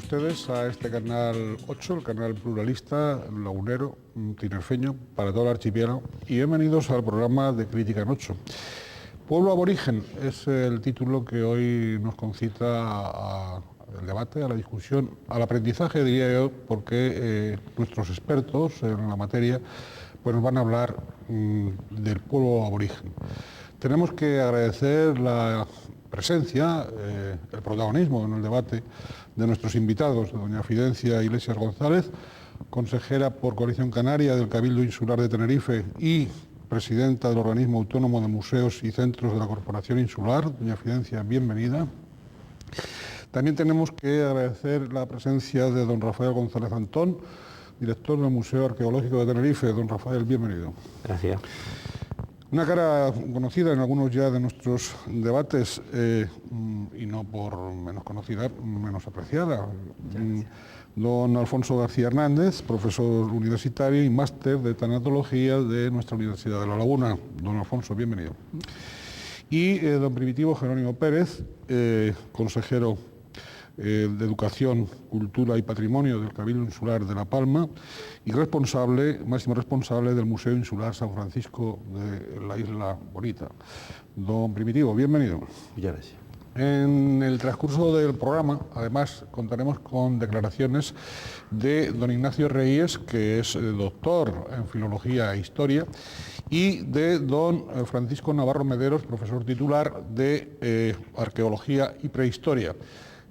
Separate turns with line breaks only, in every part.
ustedes a este canal 8, el canal pluralista, lagunero, tinerfeño, para todo el archipiélago, y bienvenidos al programa de Crítica en 8. Pueblo aborigen es el título que hoy nos concita al debate, a la discusión, al aprendizaje, diría yo, porque nuestros expertos en la materia pues nos van a hablar del pueblo aborigen. Tenemos que agradecer la presencia, el protagonismo en el debate de nuestros invitados, de doña Fidencia Iglesias González, consejera por Coalición Canaria del Cabildo Insular de Tenerife y presidenta del Organismo Autónomo de Museos y Centros de la Corporación Insular. Doña Fidencia, bienvenida. También tenemos que agradecer la presencia de don Rafael González Antón, director del Museo Arqueológico de Tenerife. Don Rafael, bienvenido.
Gracias.
Una cara conocida en algunos ya de nuestros debates y no por menos conocida, menos apreciada. Don Alfonso García Hernández, profesor universitario y máster de tanatología de nuestra Universidad de La Laguna. Don Alfonso, bienvenido. Y don Primitivo Jerónimo Pérez, consejero de Educación, Cultura y Patrimonio del Cabildo Insular de La Palma y máximo responsable del Museo Insular San Francisco de la Isla Bonita. Don Primitivo, bienvenido.
Muchas gracias.
En el transcurso del programa, además, contaremos con declaraciones de don Ignacio Reyes, que es doctor en Filología e Historia, y de don Francisco Navarro Mederos, profesor titular de Arqueología y Prehistoria.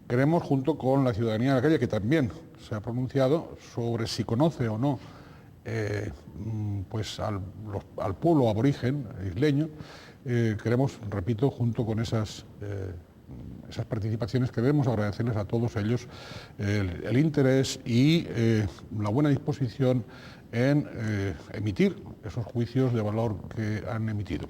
Queremos, junto con la ciudadanía de la calle, que también se ha pronunciado sobre si conoce o no pues al pueblo aborigen isleño, queremos, repito, junto con esas participaciones, queremos agradecerles a todos ellos el interés y la buena disposición en emitir esos juicios de valor que han emitido.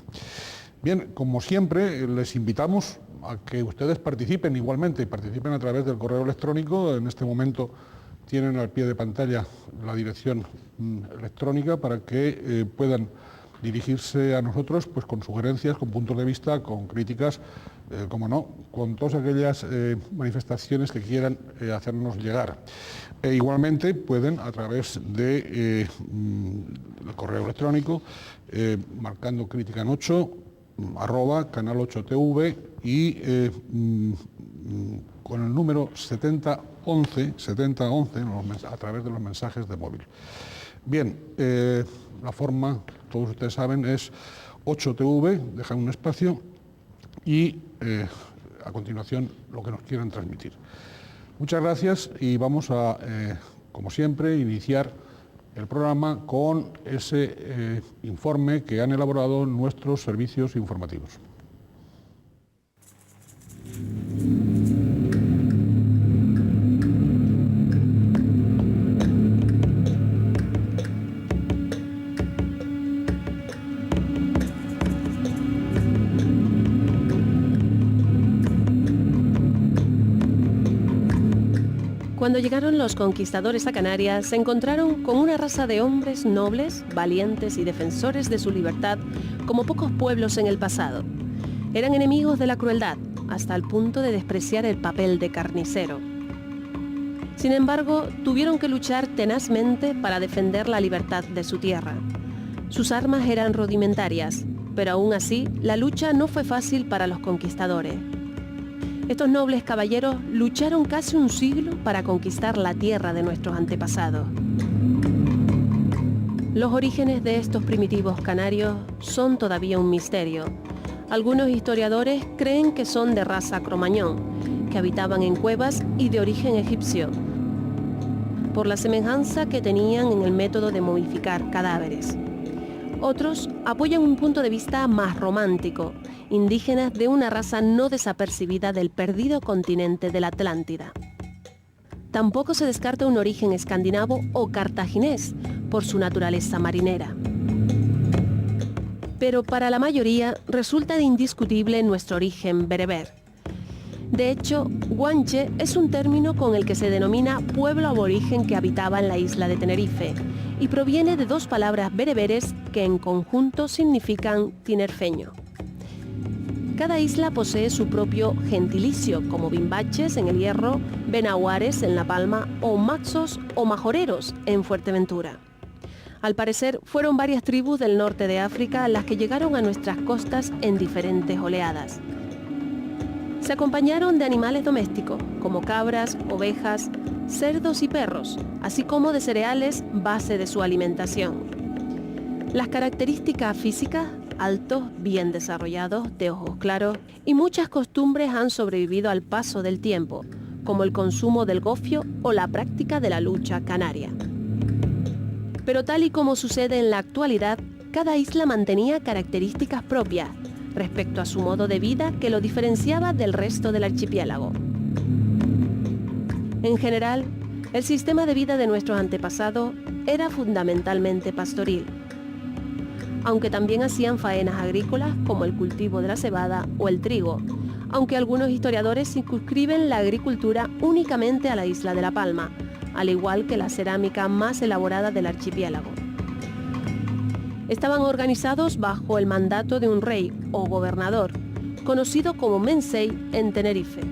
Bien, como siempre, les invitamos a que ustedes participen igualmente y participen a través del correo electrónico. En este momento tienen al pie de pantalla la dirección electrónica para que puedan dirigirse a nosotros pues con sugerencias, con puntos de vista, con críticas, como no, con todas aquellas manifestaciones que quieran hacernos llegar. Igualmente pueden, a través del correo electrónico, marcando Crítica en 8, @canal8tv y con el número 7011 a través de los mensajes de móvil. Bien, la forma, todos ustedes saben, es 8tv, dejan un espacio y a continuación lo que nos quieran transmitir. Muchas gracias y vamos a, como siempre, iniciar el programa con ese informe que han elaborado nuestros servicios informativos.
Cuando llegaron los conquistadores a Canarias, se encontraron con una raza de hombres nobles, valientes y defensores de su libertad, como pocos pueblos en el pasado. Eran enemigos de la crueldad, hasta el punto de despreciar el papel de carnicero. Sin embargo, tuvieron que luchar tenazmente para defender la libertad de su tierra. Sus armas eran rudimentarias, pero aún así, la lucha no fue fácil para los conquistadores. Estos nobles caballeros lucharon casi un siglo para conquistar la tierra de nuestros antepasados. Los orígenes de estos primitivos canarios son todavía un misterio. Algunos historiadores creen que son de raza cromañón, que habitaban en cuevas y de origen egipcio, por la semejanza que tenían en el método de momificar cadáveres. Otros apoyan un punto de vista más romántico, indígenas de una raza no desapercibida del perdido continente de la Atlántida. Tampoco se descarta un origen escandinavo o cartaginés, por su naturaleza marinera. Pero para la mayoría resulta indiscutible nuestro origen bereber. De hecho, guanche es un término con el que se denomina pueblo aborigen que habitaba en la isla de Tenerife y proviene de dos palabras bereberes que en conjunto significan tinerfeño. Cada isla posee su propio gentilicio, como Bimbaches en El Hierro, Benaguares en La Palma o Maxos o Majoreros en Fuerteventura. Al parecer, fueron varias tribus del norte de África las que llegaron a nuestras costas en diferentes oleadas. Se acompañaron de animales domésticos, como cabras, ovejas, cerdos y perros, así como de cereales, base de su alimentación. Las características físicas, altos, bien desarrollados, de ojos claros, y muchas costumbres han sobrevivido al paso del tiempo, como el consumo del gofio o la práctica de la lucha canaria. Pero tal y como sucede en la actualidad, cada isla mantenía características propias respecto a su modo de vida que lo diferenciaba del resto del archipiélago. En general, el sistema de vida de nuestros antepasados era fundamentalmente pastoril, aunque también hacían faenas agrícolas como el cultivo de la cebada o el trigo, aunque algunos historiadores circunscriben la agricultura únicamente a la isla de La Palma, al igual que la cerámica más elaborada del archipiélago. Estaban organizados bajo el mandato de un rey o gobernador, conocido como Mensei en Tenerife.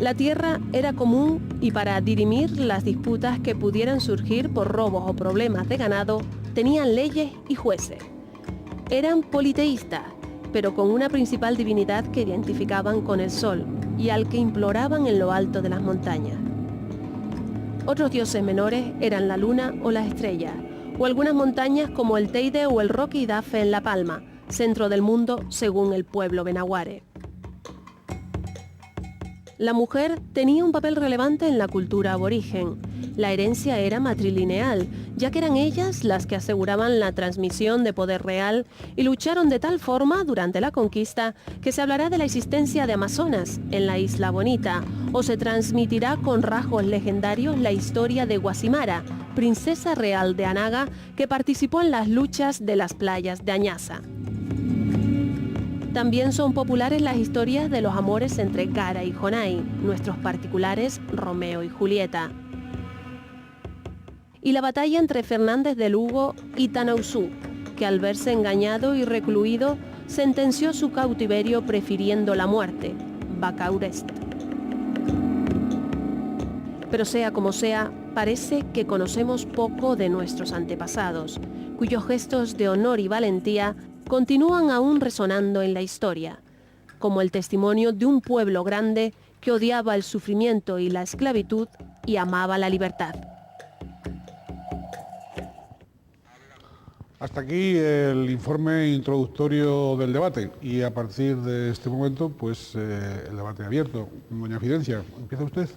La tierra era común y para dirimir las disputas que pudieran surgir por robos o problemas de ganado, tenían leyes y jueces. Eran politeístas, pero con una principal divinidad que identificaban con el sol y al que imploraban en lo alto de las montañas. Otros dioses menores eran la luna o las estrellas, o algunas montañas como el Teide o el Roque Idafe en La Palma, centro del mundo según el pueblo benaguare. La mujer tenía un papel relevante en la cultura aborigen. La herencia era matrilineal, ya que eran ellas las que aseguraban la transmisión de poder real y lucharon de tal forma durante la conquista que se hablará de la existencia de amazonas en la Isla Bonita, o se transmitirá con rasgos legendarios la historia de Guasimara, princesa real de Anaga, que participó en las luchas de las playas de Añaza. También son populares las historias de los amores entre Cara y Jonay, nuestros particulares Romeo y Julieta. Y la batalla entre Fernández de Lugo y Tanausú, que al verse engañado y recluido, sentenció su cautiverio prefiriendo la muerte, Bacaurest. Pero sea como sea, parece que conocemos poco de nuestros antepasados, cuyos gestos de honor y valentía continúan aún resonando en la historia, como el testimonio de un pueblo grande que odiaba el sufrimiento y la esclavitud y amaba la libertad.
Hasta aquí el informe introductorio del debate y a partir de este momento, pues el debate abierto. Doña Fidencia, ¿empieza usted?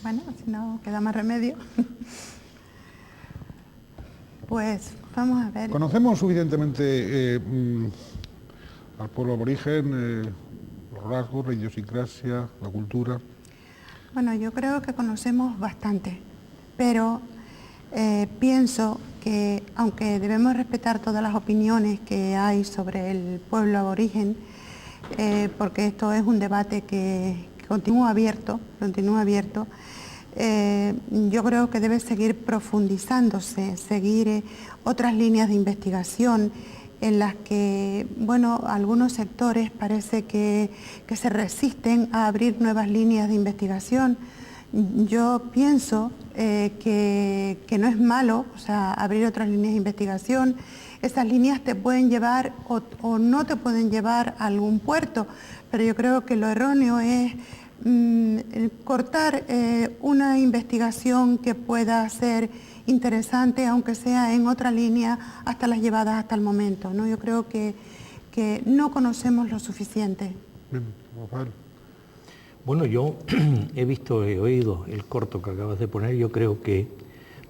Bueno, si no queda más remedio. Pues vamos a ver.
¿Conocemos suficientemente al pueblo aborigen, los rasgos, la idiosincrasia, la cultura?
Bueno, yo creo que conocemos bastante, pero pienso que aunque debemos respetar todas las opiniones que hay sobre el pueblo aborigen, porque esto es un debate que continúa abierto, yo creo que debe seguir profundizándose, seguir otras líneas de investigación en las que, bueno, algunos sectores parece que se resisten a abrir nuevas líneas de investigación. Yo pienso que no es malo, o sea, abrir otras líneas de investigación. Esas líneas te pueden llevar o no te pueden llevar a algún puerto, pero yo creo que lo erróneo es cortar una investigación que pueda ser interesante, aunque sea en otra línea, hasta las llevadas hasta el momento, ¿no? Yo creo que no conocemos lo suficiente.
Bien, Rafael.
Bueno, yo he oído el corto que acabas de poner, yo creo que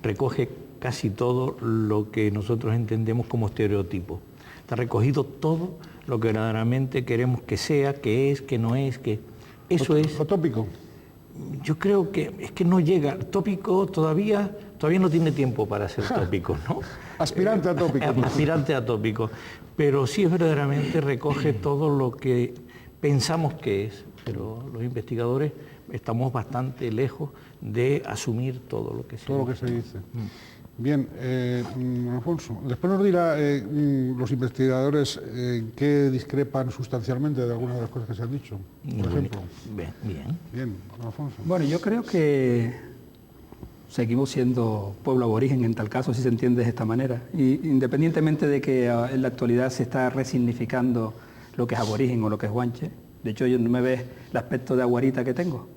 recoge casi todo lo que nosotros entendemos como estereotipo. Está recogido todo lo que verdaderamente queremos que sea, que es, que no es, que... Eso es...
¿O tópico?
Yo creo que es que no llega. Tópico todavía no tiene tiempo para ser tópico, ¿no?
Aspirante a tópico.
Aspirante a tópico. Pero sí es verdaderamente recoge todo lo que pensamos que es. Pero los investigadores estamos bastante lejos de asumir todo lo que se dice.
Todo lo que se dice. Bien, Alfonso, después nos dirá los investigadores qué discrepan sustancialmente de algunas de las cosas que se han dicho, por ejemplo.
Bien,
Alfonso.
Bueno, yo creo que seguimos siendo pueblo aborigen en tal caso, si se entiende de esta manera. Y independientemente de que en la actualidad se está resignificando lo que es aborigen o lo que es guanche, de hecho yo no me ves el aspecto de aguarita que tengo.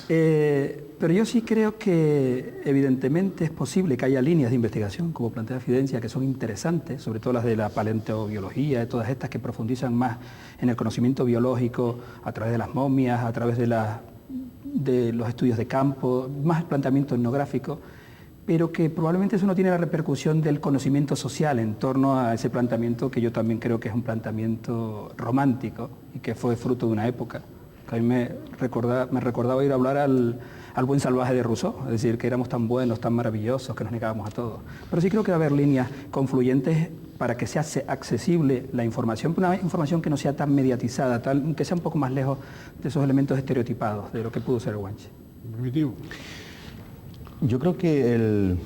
Pero yo sí creo que evidentemente es posible que haya líneas de investigación, como plantea Fidencia, que son interesantes, sobre todo las de la paleontología, de todas estas que profundizan más en el conocimiento biológico a través de las momias, a través de los estudios de campo, más el planteamiento etnográfico, pero que probablemente eso no tiene la repercusión del conocimiento social en torno a ese planteamiento que yo también creo que es un planteamiento romántico y que fue fruto de una época. A mí me recordaba ir a hablar al buen salvaje de Rousseau, es decir, que éramos tan buenos, tan maravillosos, que nos negábamos a todo. Pero sí creo que va a haber líneas confluyentes para que sea accesible la información, una información que no sea tan mediatizada, que sea un poco más lejos de esos elementos estereotipados de lo que pudo ser el guanche.
Primitivo.
Yo creo que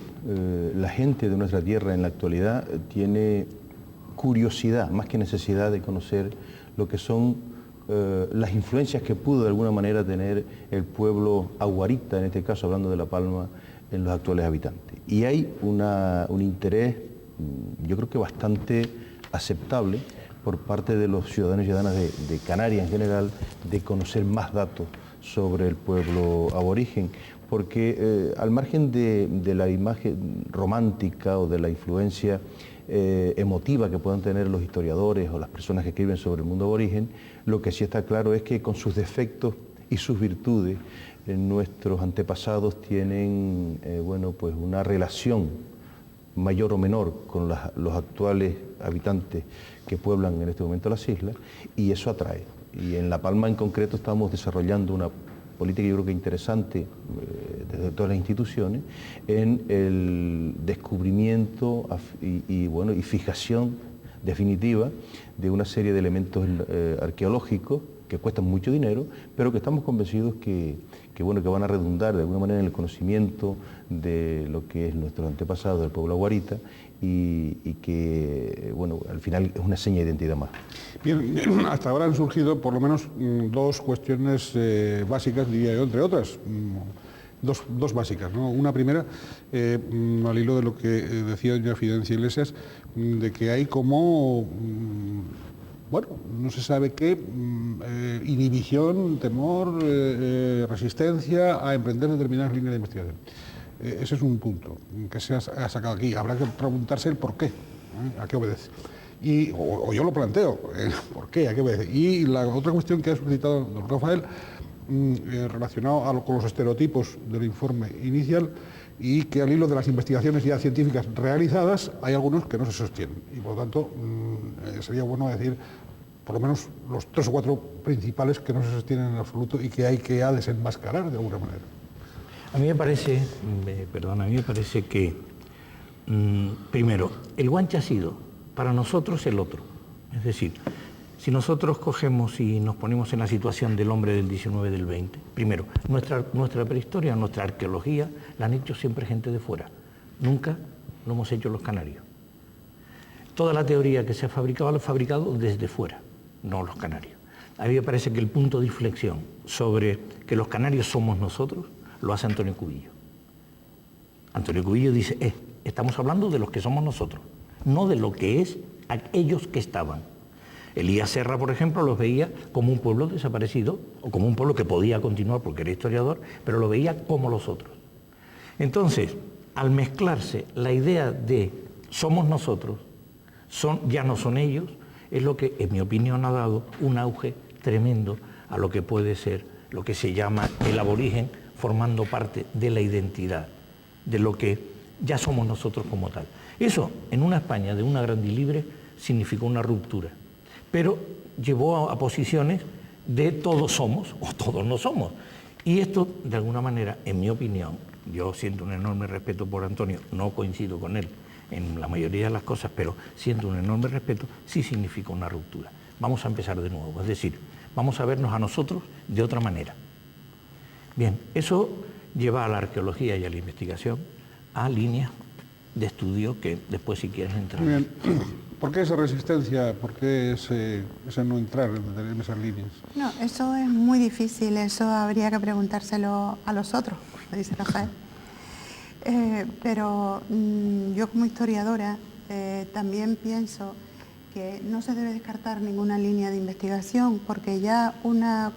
la gente de nuestra tierra en la actualidad tiene curiosidad, más que necesidad de conocer lo que son las influencias que pudo de alguna manera tener el pueblo aguarita, en este caso hablando de La Palma, en los actuales habitantes. Y hay un interés, yo creo que bastante aceptable por parte de los ciudadanos y ciudadanas de Canarias en general, de conocer más datos sobre el pueblo aborigen, porque al margen de la imagen romántica o de la influencia emotiva que puedan tener los historiadores o las personas que escriben sobre el mundo aborigen, lo que sí está claro es que con sus defectos y sus virtudes, nuestros antepasados tienen pues una relación mayor o menor con los actuales habitantes que pueblan en este momento las islas, y eso atrae. Y en La Palma en concreto estamos desarrollando una política, yo creo que interesante, desde todas las instituciones, en el descubrimiento y fijación definitiva de una serie de elementos arqueológicos que cuestan mucho dinero, pero que estamos convencidos que van a redundar de alguna manera en el conocimiento de lo que es nuestro antepasado del pueblo aguarita y que, al final es una seña de identidad más.
Bien, hasta ahora han surgido por lo menos dos cuestiones básicas, diría yo, entre otras. Dos básicas, ¿no? Una primera, al hilo de lo que decía doña Fidencia Iglesias, de que hay como, no se sabe qué, inhibición, temor, resistencia a emprender determinadas líneas de investigación. Ese es un punto que se ha sacado aquí. Habrá que preguntarse el por qué, a qué obedece. O yo lo planteo, ¿por qué? ¿A qué obedece? Y la otra cuestión que ha suscitado don Rafael, relacionado con los estereotipos del informe inicial, y que al hilo de las investigaciones ya científicas realizadas hay algunos que no se sostienen. Y por lo tanto sería bueno decir por lo menos los 3 o 4 principales que no se sostienen en absoluto y que hay que desenmascarar de alguna manera.
A mí me parece, que, primero, el guanche ha sido para nosotros el otro. Es decir, si nosotros cogemos y nos ponemos en la situación del hombre del 19 y del 20, primero, nuestra prehistoria, nuestra arqueología, la han hecho siempre gente de fuera. Nunca lo hemos hecho los canarios. Toda la teoría que se ha fabricado, la ha fabricado desde fuera, no los canarios. A mí me parece que el punto de inflexión sobre que los canarios somos nosotros, lo hace Antonio Cubillo. Antonio Cubillo dice, estamos hablando de los que somos nosotros, no de lo que es aquellos que estaban. Elías Serra, por ejemplo, los veía como un pueblo desaparecido, o como un pueblo que podía continuar porque era historiador, pero lo veía como los otros. Entonces, al mezclarse la idea de somos nosotros, ya no son ellos, es lo que, en mi opinión, ha dado un auge tremendo a lo que puede ser lo que se llama el aborigen, formando parte de la identidad, de lo que ya somos nosotros como tal. Eso, en una España de una grande y libre, significó una ruptura, pero llevó a posiciones de todos somos o todos no somos. Y esto, de alguna manera, en mi opinión, yo siento un enorme respeto por Antonio, no coincido con él en la mayoría de las cosas, pero siento un enorme respeto, sí significa una ruptura. Vamos a empezar de nuevo, es decir, vamos a vernos a nosotros de otra manera. Bien, eso lleva a la arqueología y a la investigación a líneas de estudio que después, si quieres entrar.
Muy bien. ¿Por qué esa resistencia? ¿Por qué ese no entrar en esas líneas?
No, eso es muy difícil, eso habría que preguntárselo a los otros, como dice Rafael. Pero yo como historiadora también pienso que no se debe descartar ninguna línea de investigación, porque ya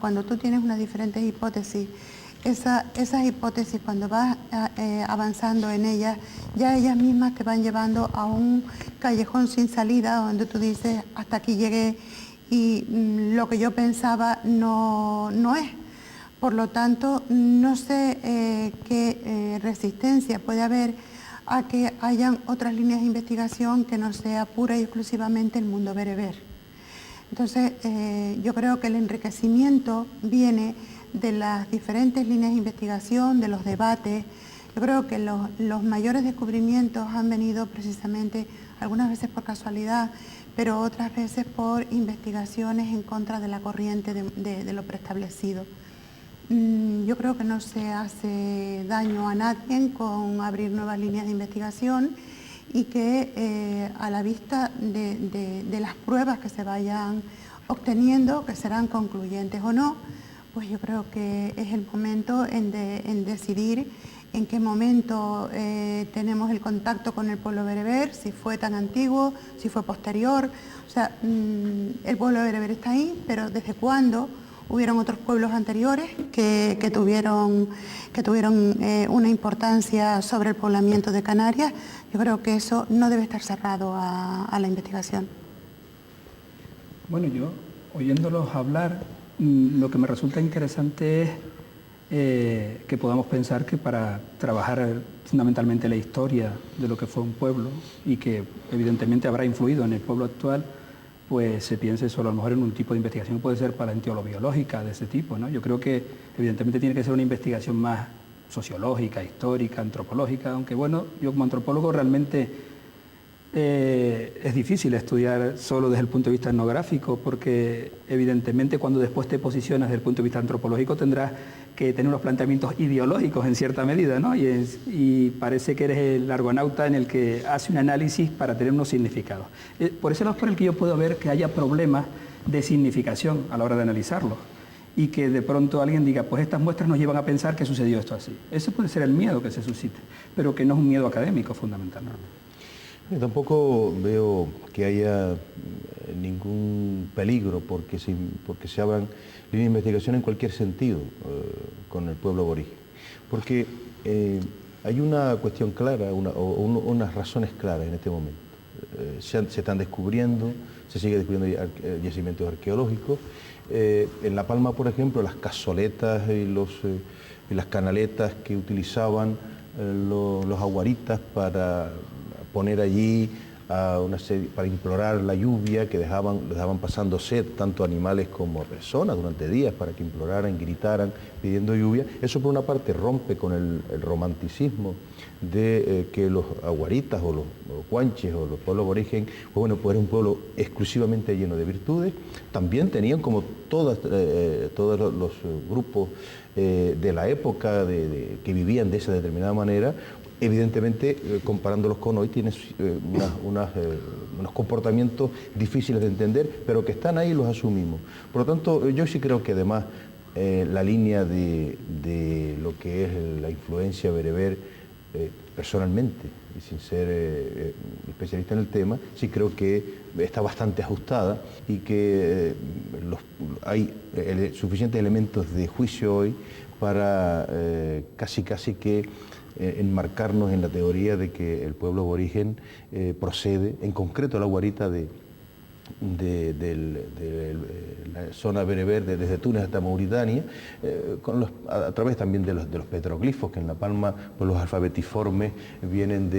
cuando tú tienes unas diferentes hipótesis, esas hipótesis, cuando vas avanzando en ellas, ya ellas mismas te van llevando a un callejón sin salida, donde tú dices, hasta aquí llegué y lo que yo pensaba no es. Por lo tanto, no sé qué resistencia puede haber a que hayan otras líneas de investigación que no sea pura y exclusivamente el mundo bereber. Entonces, yo creo que el enriquecimiento viene de las diferentes líneas de investigación, de los debates. Yo creo que los mayores descubrimientos han venido precisamente, algunas veces por casualidad, pero otras veces por investigaciones en contra de la corriente de lo preestablecido. Yo creo que no se hace daño a nadie con abrir nuevas líneas de investigación y que a la vista de las pruebas que se vayan obteniendo, que serán concluyentes o no, pues yo creo que es el momento en decidir en qué momento tenemos el contacto con el pueblo bereber, si fue tan antiguo, si fue posterior. O sea, el pueblo bereber está ahí, pero ¿desde cuándo? Hubieron otros pueblos anteriores que tuvieron una importancia sobre el poblamiento de Canarias. Yo creo que eso no debe estar cerrado a la investigación.
Bueno, yo, oyéndolos hablar, lo que me resulta interesante es que podamos pensar que para trabajar fundamentalmente la historia de lo que fue un pueblo y que evidentemente habrá influido en el pueblo actual, pues se piense solo a lo mejor en un tipo de investigación que puede ser paleontológica de ese tipo, ¿no? Yo creo que evidentemente tiene que ser una investigación más sociológica, histórica, antropológica, aunque bueno, yo como antropólogo realmente es difícil estudiar solo desde el punto de vista etnográfico, porque evidentemente cuando después te posicionas desde el punto de vista antropológico tendrás que tener unos planteamientos ideológicos en cierta medida, ¿no? Y parece que eres el argonauta en el que hace un análisis para tener unos significados. Por ese lado es por el que yo puedo ver que haya problemas de significación a la hora de analizarlo y que de pronto alguien diga, pues estas muestras nos llevan a pensar que sucedió esto así. Ese puede ser el miedo que se suscite, pero que no es un miedo académico fundamentalmente.
Yo tampoco veo que haya ningún peligro porque se abran líneas de investigación en cualquier sentido con el pueblo aborigen. Porque hay una cuestión clara, unas razones claras en este momento. Se están descubriendo, se sigue descubriendo yacimientos arqueológicos. En La Palma, por ejemplo, las cazoletas y las canaletas que utilizaban los aguaritas para poner allí para implorar la lluvia, que dejaban pasando sed tanto animales como personas durante días para que imploraran, gritaran pidiendo lluvia. Eso por una parte rompe con el romanticismo de que los aguaritas o los guanches o los pueblos aborigen, pues era un pueblo exclusivamente lleno de virtudes. También tenían, como todos los grupos de la época que vivían de esa determinada manera, evidentemente, comparándolos con hoy, tienes unos comportamientos difíciles de entender, pero que están ahí y los asumimos. Por lo tanto, yo sí creo que además la línea de lo que es la influencia bereber, personalmente, y sin ser especialista en el tema, sí creo que está bastante ajustada y que hay suficientes elementos de juicio hoy para casi que enmarcarnos en la teoría de que el pueblo aborigen procede, en concreto la guarita de la zona bereber, desde Túnez hasta Mauritania, a través también de los petroglifos, que en La Palma pues los alfabetiformes vienen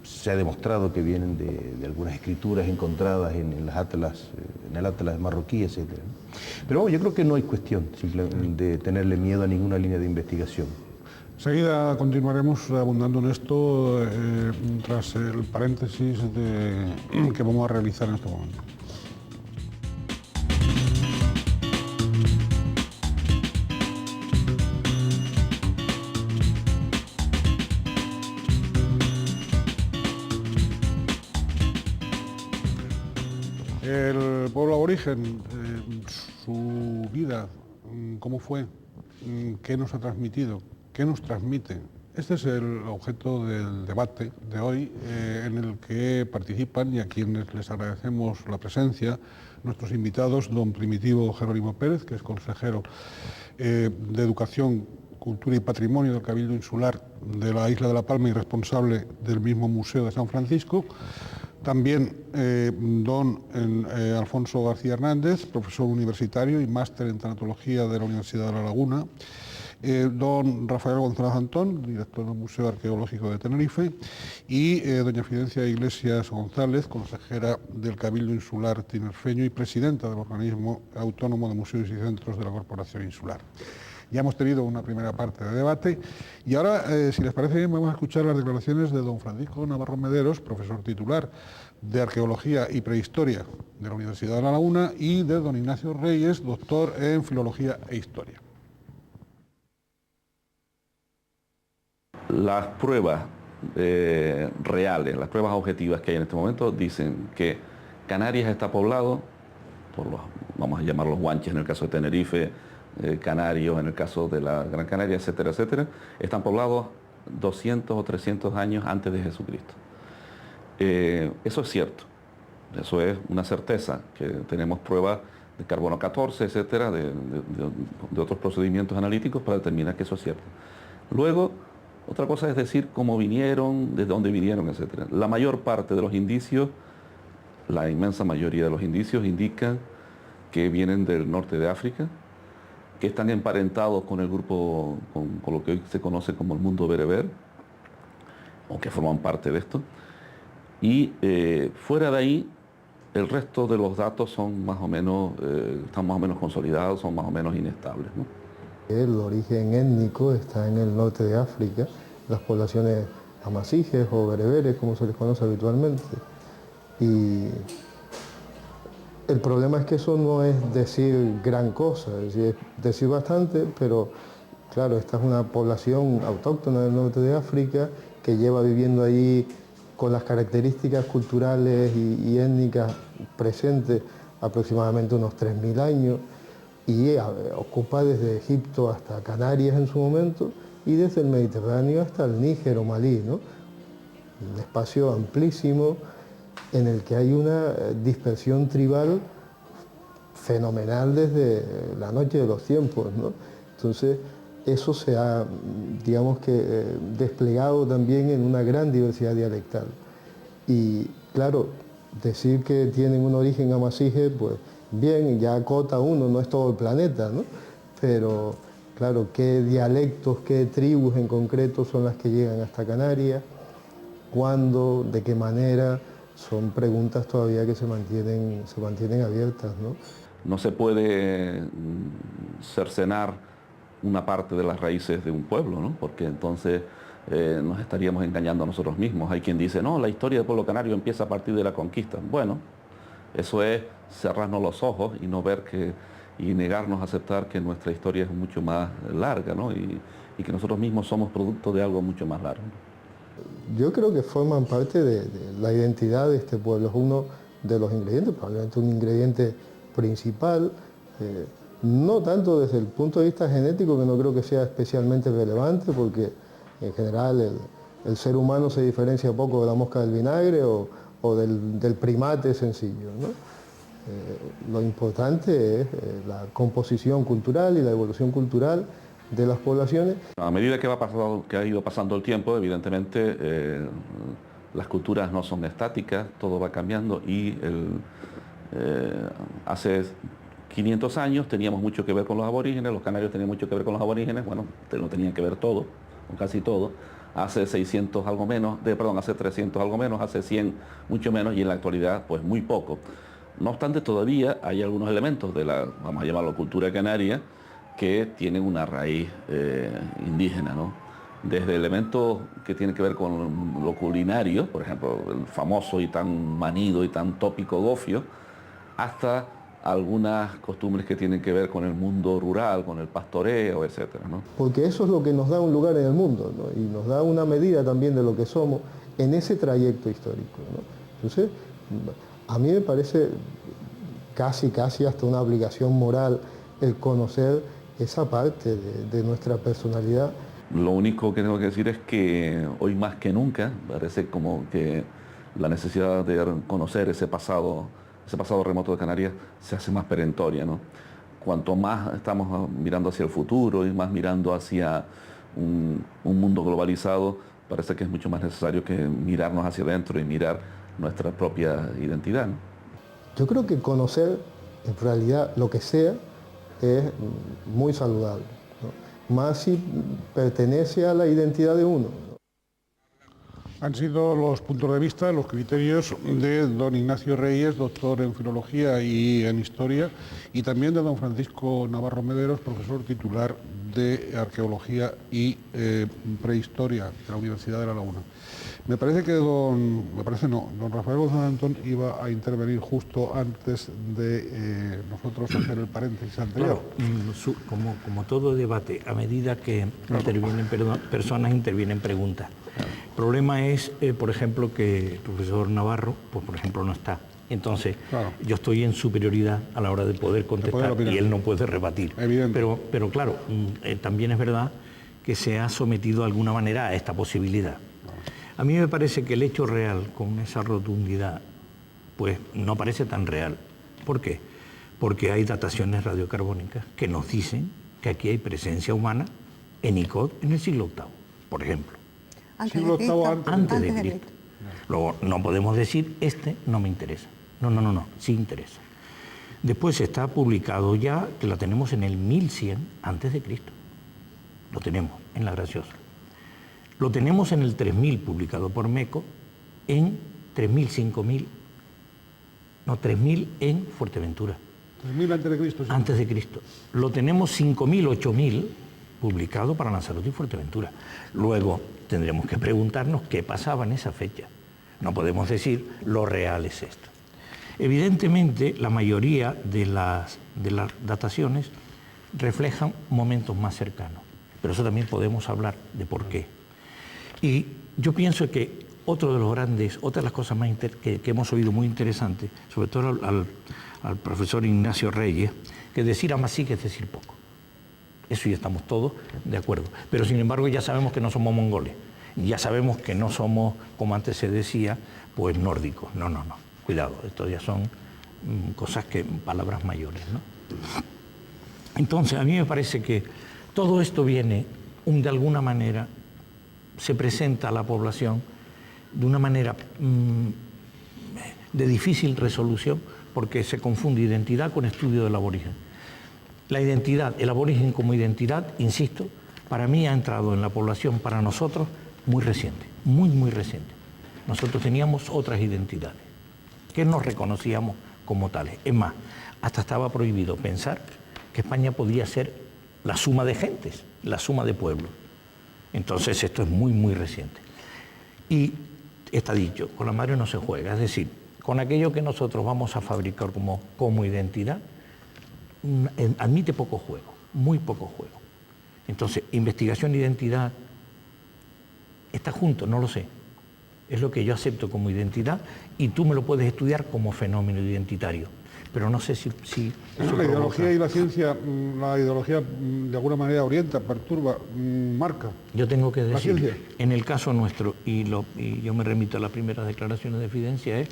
se ha demostrado que vienen de algunas escrituras encontradas en el atlas marroquí, etc. Pero bueno, yo creo que no hay cuestión de tenerle miedo a ninguna línea de investigación.
Enseguida continuaremos abundando en esto tras el paréntesis que vamos a realizar en este momento. El pueblo aborigen, su vida, ¿cómo fue? ¿Qué nos ha transmitido? ¿Qué nos transmite? Este es el objeto del debate de hoy, en el que participan y a quienes les agradecemos la presencia nuestros invitados, don Primitivo Jerónimo Pérez, que es consejero de Educación, Cultura y Patrimonio del Cabildo Insular de la Isla de La Palma y responsable del mismo Museo de San Francisco. También don Alfonso García Hernández, profesor universitario y máster en tanatología de la Universidad de La Laguna. Don Rafael González Antón, director del Museo Arqueológico de Tenerife, y doña Fidencia Iglesias González, consejera del Cabildo Insular Tinerfeño y presidenta del Organismo Autónomo de Museos y Centros de la Corporación Insular. Ya hemos tenido una primera parte de debate y ahora, si les parece bien, vamos a escuchar las declaraciones de don Francisco Navarro Mederos, profesor titular de Arqueología y Prehistoria de la Universidad de La Laguna, y de don Ignacio Reyes, doctor en Filología e Historia.
Las pruebas reales, las pruebas objetivas que hay en este momento dicen que Canarias está poblado por los, vamos a llamar los guanches en el caso de Tenerife, Canarios en el caso de la Gran Canaria, etcétera, etcétera, están poblados 200 o 300 años antes de Jesucristo. Eso es cierto, eso es una certeza, que tenemos pruebas de carbono 14, etcétera, de otros procedimientos analíticos para determinar que eso es cierto. Luego, otra cosa es decir cómo vinieron, desde dónde vinieron, etcétera. La mayor parte de los indicios, la inmensa mayoría de los indicios indican que vienen del norte de África, que están emparentados con el grupo, con lo que hoy se conoce como el mundo bereber, o que forman parte de esto. Y fuera de ahí, el resto de los datos son más o menos, están más o menos consolidados, son más o menos inestables, ¿no?
El origen étnico está en el norte de África, las poblaciones amasijes o bereberes, como se les conoce habitualmente. Y el problema es que eso no es decir gran cosa, es decir, decir bastante, pero claro, esta es una población autóctona del norte de África que lleva viviendo allí con las características culturales y étnicas presentes aproximadamente unos 3.000 años, y ocupa desde Egipto hasta Canarias en su momento y desde el Mediterráneo hasta el Níger o Malí, ¿no? Un espacio amplísimo en el que hay una dispersión tribal fenomenal desde la noche de los tiempos, ¿no? Entonces, eso se ha, digamos que, desplegado también en una gran diversidad dialectal. Y claro, decir que tienen un origen amasije, pues bien, ya acota uno, no es todo el planeta, ¿no? Pero claro, ¿qué dialectos, qué tribus en concreto son las que llegan hasta Canarias? ¿Cuándo? ¿De qué manera? Son preguntas todavía que se mantienen abiertas, ¿no?
No se puede cercenar una parte de las raíces de un pueblo, ¿no? Porque entonces nos estaríamos engañando a nosotros mismos. Hay quien dice, no, la historia del pueblo canario empieza a partir de la conquista. Bueno, eso es cerrarnos los ojos y no ver y negarnos a aceptar que nuestra historia es mucho más larga, ¿no? Y que nosotros mismos somos producto de algo mucho más largo.
Yo creo que forman parte de la identidad de este pueblo, es uno de los ingredientes, probablemente un ingrediente principal, no tanto desde el punto de vista genético, que no creo que sea especialmente relevante, porque en general el ser humano se diferencia poco de la mosca del vinagre o del primate sencillo, ¿no? Lo importante es la composición cultural y la evolución cultural de las poblaciones.
A medida que ha ido pasando el tiempo, evidentemente las culturas no son estáticas, todo va cambiando y hace 500 años teníamos mucho que ver con los aborígenes, los canarios tenían mucho que ver con los aborígenes, bueno, no tenían que ver todo, con casi todo. Hace 600 algo menos, hace 300 algo menos, hace 100 mucho menos y en la actualidad pues muy poco. No obstante, todavía hay algunos elementos de la, vamos a llamarlo, cultura canaria, que tienen una raíz indígena, ¿no? Desde elementos que tienen que ver con lo culinario, por ejemplo, el famoso y tan manido y tan tópico gofio, hasta algunas costumbres que tienen que ver con el mundo rural, con el pastoreo, etcétera, ¿no?
Porque eso es lo que nos da un lugar en el mundo, ¿no? Y nos da una medida también de lo que somos en ese trayecto histórico, ¿no? Entonces, a mí me parece casi hasta una obligación moral el conocer esa parte de nuestra personalidad.
Lo único que tengo que decir es que hoy más que nunca parece como que la necesidad de conocer ese pasado remoto de Canarias se hace más perentoria, ¿no? Cuanto más estamos mirando hacia el futuro y más mirando hacia un mundo globalizado, parece que es mucho más necesario que mirarnos hacia adentro y mirar nuestra propia identidad, ¿no?
Yo creo que conocer en realidad lo que sea es muy saludable, ¿no? Más si pertenece a la identidad de uno.
Han sido los puntos de vista, los criterios de don Ignacio Reyes, doctor en Filología y en Historia, y también de don Francisco Navarro Mederos, profesor titular de Arqueología y Prehistoria de la Universidad de La Laguna. Me parece que don Rafael González Antón iba a intervenir justo antes de nosotros hacer el paréntesis anterior.
Claro, como todo debate, a medida que intervienen personas, intervienen preguntas. El problema es, por ejemplo, que el profesor Navarro, pues por ejemplo, no está. Entonces, yo estoy en superioridad a la hora de poder contestar y él no puede rebatir. Pero claro, también es verdad que se ha sometido de alguna manera a esta posibilidad. A mí me parece que el hecho real, con esa rotundidad, pues no parece tan real. ¿Por qué? Porque hay dataciones radiocarbónicas que nos dicen que aquí hay presencia humana en Icod en el siglo VIII, por ejemplo. Antes de Cristo. Luego, no podemos decir, no me interesa. No, sí interesa. Después está publicado ya, que la tenemos en el 1100 antes de Cristo. Lo tenemos en La Graciosa. Lo tenemos en el 3000, publicado por Meco, en 3000, 5000, no, 3000 en Fuerteventura.
3000 antes de Cristo. Sí.
Antes de Cristo. Lo tenemos 5000, 8000, publicado para Lanzarote y Fuerteventura. Luego tendremos que preguntarnos qué pasaba en esa fecha. No podemos decir lo real es esto. Evidentemente, la mayoría de las dataciones reflejan momentos más cercanos, pero eso también podemos hablar de por qué. Y yo pienso que otra de las cosas más que hemos oído muy interesantes, sobre todo al profesor Ignacio Reyes, que decir Amasí es decir poco. Eso ya estamos todos de acuerdo. Pero sin embargo ya sabemos que no somos mongoles. Ya sabemos que no somos, como antes se decía, pues nórdicos. No. Cuidado, esto ya son palabras mayores, ¿no? Entonces, a mí me parece que todo esto viene, de alguna manera, se presenta a la población de una manera de difícil resolución, porque se confunde identidad con estudio del aborigen. La identidad, el aborigen como identidad, insisto, para mí ha entrado en la población, para nosotros, muy reciente, muy reciente. Nosotros teníamos otras identidades, que nos reconocíamos como tales. Es más, hasta estaba prohibido pensar que España podía ser la suma de gentes, la suma de pueblos. Entonces esto es muy reciente. Y está dicho, con la madre no se juega, es decir, con aquello que nosotros vamos a fabricar como identidad, admite poco juego, muy poco juego. Entonces, investigación e identidad, está junto, no lo sé. Es lo que yo acepto como identidad y tú me lo puedes estudiar como fenómeno identitario. Pero no sé si
la ideología y la ciencia, la ideología de alguna manera orienta, perturba, marca.
Yo tengo que decir, en el caso nuestro, y yo me remito a las primeras declaraciones de Fidencia, es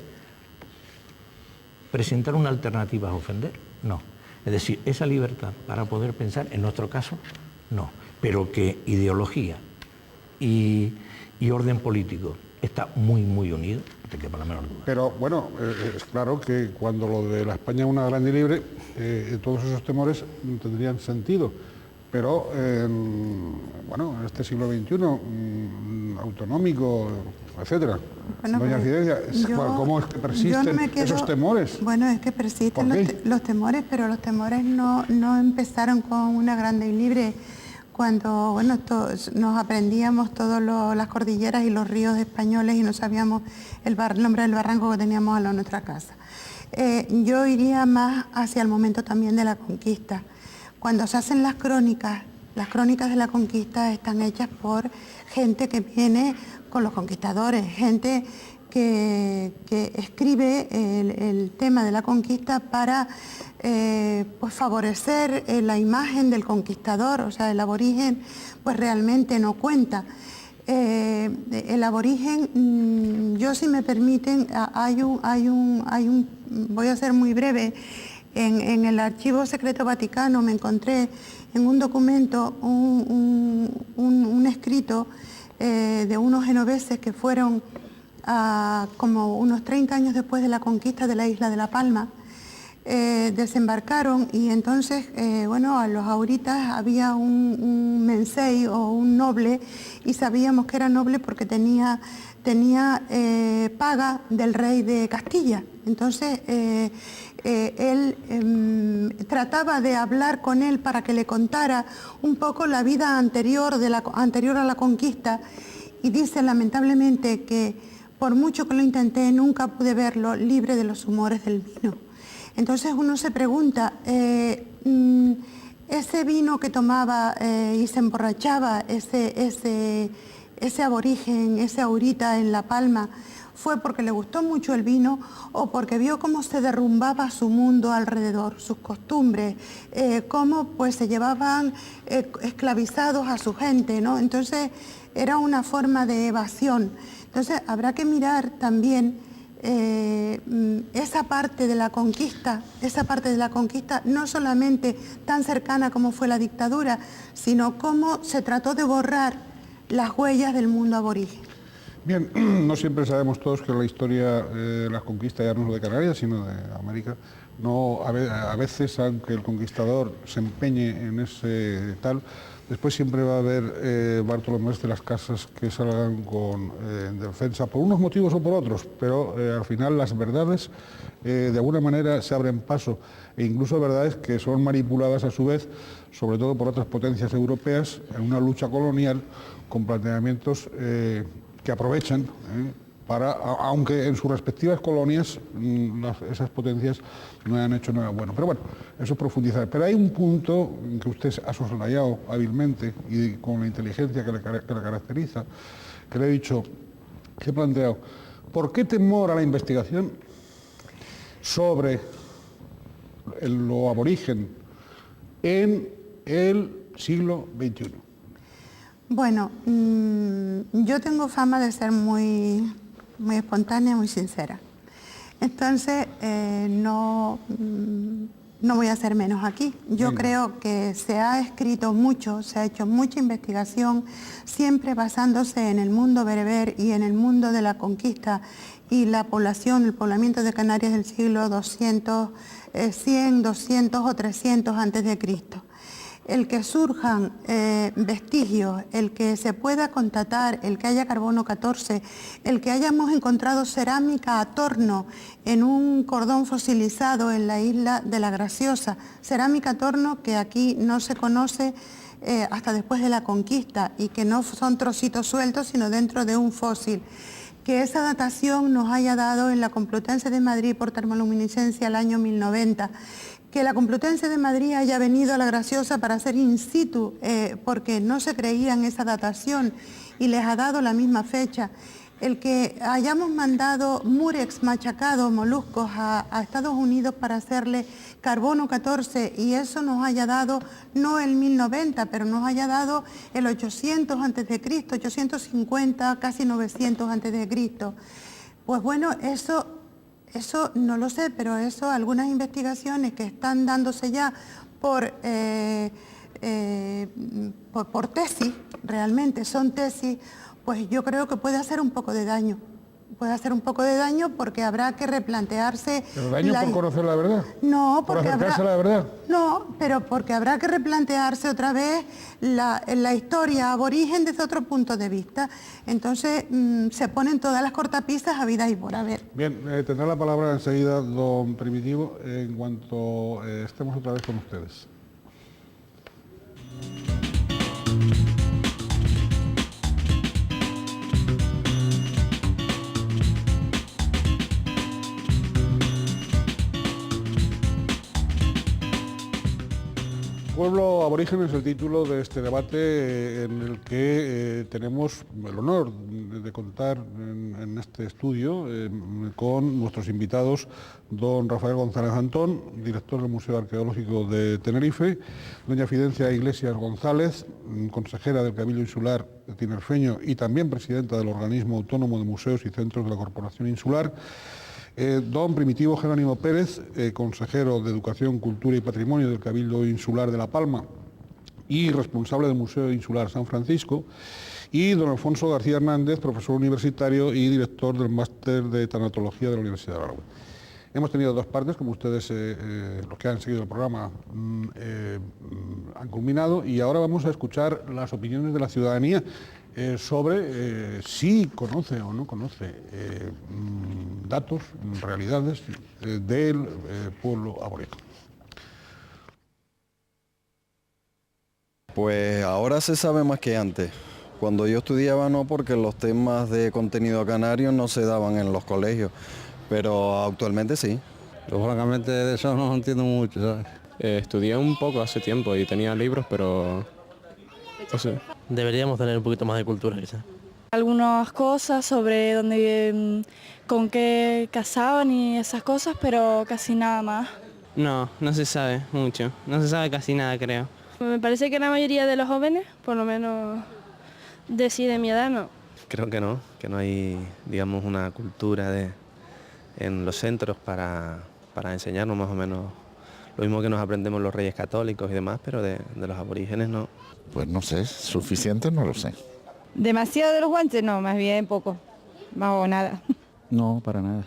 presentar una alternativa a ofender, no. Es decir, esa libertad para poder pensar, en nuestro caso, no. Pero que ideología y orden político está muy unido, te quepa la menor duda.
Pero bueno, es claro que cuando lo de la España una grande y libre, todos esos temores tendrían sentido. Pero bueno, en este siglo XXI, autonómico, etcétera.
Bueno,
doña Fidencia, ¿cómo es que persisten esos temores?
Bueno, es que persisten los temores, pero los temores no empezaron con una grande y libre. Cuando bueno, nos aprendíamos todas las cordilleras y los ríos españoles y no sabíamos el nombre del barranco que teníamos a la nuestra casa. Yo iría más hacia el momento también de la conquista. Cuando se hacen las crónicas de la conquista están hechas por gente que viene con los conquistadores, gente que escribe el tema de la conquista para pues favorecer la imagen del conquistador, o sea, el aborigen pues realmente no cuenta. El aborigen, yo si me permiten, voy a ser muy breve, en el Archivo Secreto Vaticano me encontré en un documento un escrito de unos genoveses que fueron como unos 30 años después de la conquista de la isla de La Palma. Desembarcaron y entonces, bueno, a los auritas había un mensei o un noble y sabíamos que era noble porque tenía paga del rey de Castilla. Entonces, él trataba de hablar con él para que le contara un poco la vida anterior a la conquista y dice lamentablemente que por mucho que lo intenté nunca pude verlo libre de los humores del vino. Entonces uno se pregunta, ese vino que tomaba y se emborrachaba, ese aborigen, ese aurita en La Palma, ¿fue porque le gustó mucho el vino o porque vio cómo se derrumbaba su mundo alrededor, sus costumbres, cómo pues se llevaban esclavizados a su gente, ¿no? Entonces era una forma de evasión. Entonces habrá que mirar también esa parte de la conquista, no solamente tan cercana como fue la dictadura, sino cómo se trató de borrar las huellas del mundo aborigen.
Bien, no siempre sabemos todos que la historia de las conquistas ya no es de Canarias, sino de América. No, a veces, aunque el conquistador se empeñe en ese tal, después siempre va a haber Bartolomés de las Casas que salgan en defensa por unos motivos o por otros, pero al final las verdades de alguna manera se abren paso, e incluso verdades que son manipuladas a su vez, sobre todo por otras potencias europeas, en una lucha colonial con planteamientos que aprovechan para, aunque en sus respectivas colonias esas potencias no hayan hecho nada bueno. Pero bueno, eso es profundizar. Pero hay un punto que usted ha soslayado hábilmente y con la inteligencia que le caracteriza, que le he dicho, que he planteado. ¿Por qué temor a la investigación sobre lo aborigen en el siglo XXI?
Bueno, yo tengo fama de ser muy espontánea, muy sincera. Entonces, no voy a hacer menos aquí. Yo creo que se ha escrito mucho, se ha hecho mucha investigación, siempre basándose en el mundo bereber y en el mundo de la conquista y la población, el poblamiento de Canarias del siglo 200, 100, 200 o 300 antes de Cristo. El que surjan vestigios, el que se pueda constatar, el que haya carbono 14, el que hayamos encontrado cerámica a torno en un cordón fosilizado en la isla de La Graciosa, cerámica a torno que aquí no se conoce hasta después de la conquista y que no son trocitos sueltos sino dentro de un fósil. Que esa datación nos haya dado en la Complutense de Madrid por termoluminiscencia el año 1090, que la Complutense de Madrid haya venido a La Graciosa para hacer in situ, porque no se creía en esa datación y les ha dado la misma fecha. El que hayamos mandado murex machacados, moluscos, a Estados Unidos para hacerle carbono 14 y eso nos haya dado, no el 1090, pero nos haya dado el 800 a.C., 850, casi 900 a.C. Pues bueno, eso no lo sé, pero eso, algunas investigaciones que están dándose ya por tesis, realmente son tesis, pues yo creo que puede hacer un poco de daño. Puede hacer un poco de daño porque habrá que replantearse...
¿Pero daño por conocer la verdad?
No,
¿Por acercarse a la verdad?
No, pero porque habrá que replantearse otra vez la historia aborigen desde otro punto de vista. Entonces se ponen todas las cortapisas a vida y por haber.
Bien, tendrá la palabra enseguida don Primitivo en cuanto estemos otra vez con ustedes. pueblo aborigen es el título de este debate en el que tenemos el honor de contar en este estudio con nuestros invitados, don Rafael González Antón, director del Museo Arqueológico de Tenerife, doña Fidencia Iglesias González, consejera del Cabildo Insular tinerfeño y también presidenta del Organismo Autónomo de Museos y Centros de la Corporación Insular, don Primitivo Jerónimo Pérez, consejero de Educación, Cultura y Patrimonio del Cabildo Insular de La Palma y responsable del Museo Insular San Francisco, y don Alfonso García Hernández, profesor universitario y director del Máster de Tanatología de la Universidad de Aragón. Hemos tenido dos partes, como ustedes, los que han seguido el programa, han culminado, y ahora vamos a escuchar las opiniones de la ciudadanía sobre si conoce o no conoce datos, realidades del pueblo aborigen.
Pues ahora se sabe más que antes. Cuando yo estudiaba no, porque los temas de contenido canario no se daban en los colegios, pero actualmente sí.
Yo francamente de eso no entiendo mucho, ¿sabes?
Estudié un poco hace tiempo y tenía libros, pero no sé.
Deberíamos tener un poquito más de cultura, quizás.
Algunas cosas sobre dónde, con qué casaban y esas cosas, pero casi nada más.
No se sabe mucho, no se sabe casi nada, creo.
Me parece que la mayoría de los jóvenes, por lo menos de mi edad, no.
Creo que no hay, digamos, una cultura en los centros para enseñarnos más o menos lo mismo que nos aprendemos los reyes católicos y demás, pero de los aborígenes no.
Pues no sé, suficiente no lo sé.
¿Demasiado de los guanches? No, más bien poco, más o nada.
No, para nada.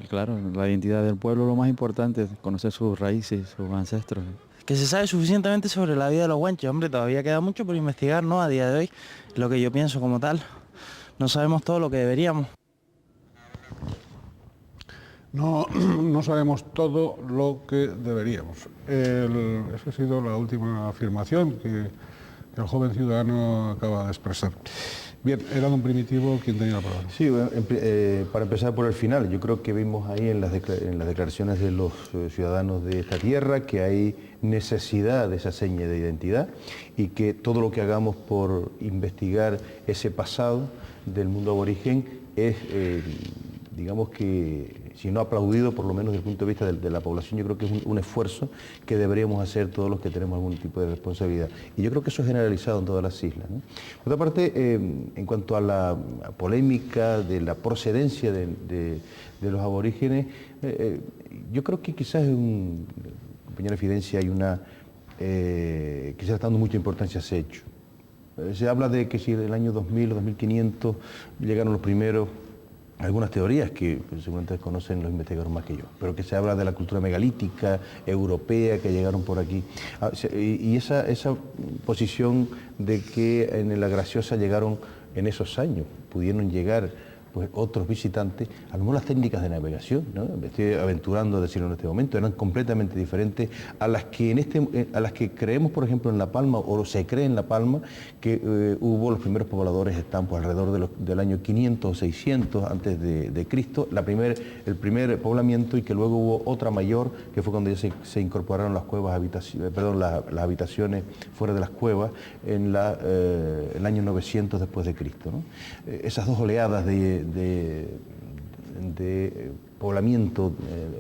Claro, la identidad del pueblo es lo más importante, conocer sus raíces, sus ancestros.
Que se sabe suficientemente sobre la vida de los guanches, hombre, todavía queda mucho por investigar, ¿no? A día de hoy, lo que yo pienso como tal. No sabemos todo lo que deberíamos.
No sabemos todo lo que deberíamos. Esa ha sido la última afirmación que el joven ciudadano acaba de expresar. Bien, era don Primitivo quien tenía la palabra.
Sí, para empezar por el final, yo creo que vimos ahí en las declaraciones de los ciudadanos de esta tierra que hay necesidad de esa seña de identidad y que todo lo que hagamos por investigar ese pasado del mundo aborigen es, digamos que, si no aplaudido, por lo menos desde el punto de vista de la población, yo creo que es un esfuerzo que deberíamos hacer todos los que tenemos algún tipo de responsabilidad. Y yo creo que eso es generalizado en todas las islas, ¿no? Por otra parte, en cuanto a la polémica de la procedencia de los aborígenes, yo creo que quizás, compañera Fidencia, hay quizás está dando mucha importancia a ese hecho. Se habla de que si en el año 2000 o 2500 llegaron los primeros, algunas teorías que seguramente conocen los investigadores más que yo, pero que se habla de la cultura megalítica, europea, que llegaron por aquí. Y esa posición de que en la Graciosa llegaron en esos años, pudieron llegar pues otros visitantes, a lo mejor las técnicas de navegación, ¿no? Me estoy aventurando a decirlo en este momento, eran completamente diferentes a las que creemos, por ejemplo, en La Palma, o se cree en La Palma, que hubo los primeros pobladores, están pues, alrededor del año 500 o 600 antes de Cristo, el primer poblamiento, y que luego hubo otra mayor, que fue cuando ya se incorporaron las cuevas, las habitaciones fuera de las cuevas, en el año 900 después de Cristo, ¿no? Esas dos oleadas de poblamiento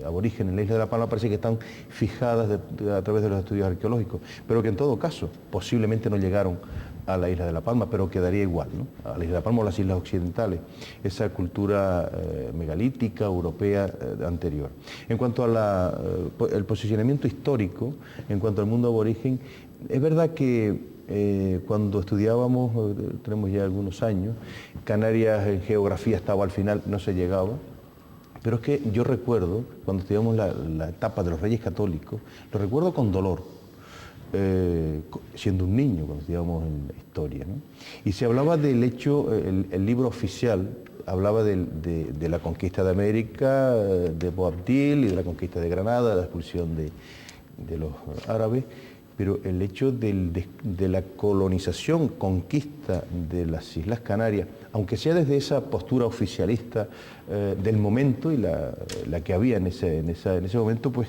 aborigen en la isla de La Palma parece que están fijadas a través de los estudios arqueológicos, pero que en todo caso posiblemente no llegaron a la isla de La Palma, pero quedaría igual, ¿no? A la isla de La Palma o las islas occidentales, esa cultura megalítica, europea anterior. En cuanto al posicionamiento histórico, en cuanto al mundo aborigen, es verdad que cuando estudiábamos, tenemos ya algunos años, Canarias en geografía estaba al final, no se llegaba, pero es que yo recuerdo, cuando estudiamos la etapa de los Reyes Católicos, lo recuerdo con dolor, siendo un niño cuando estudiábamos en la historia, ¿no? Y se hablaba del hecho, el libro oficial hablaba de la conquista de América, de Boabdil, y de la conquista de Granada, de la expulsión de los árabes, pero el hecho de la colonización, conquista de las Islas Canarias, aunque sea desde esa postura oficialista del momento y la que había en ese momento, pues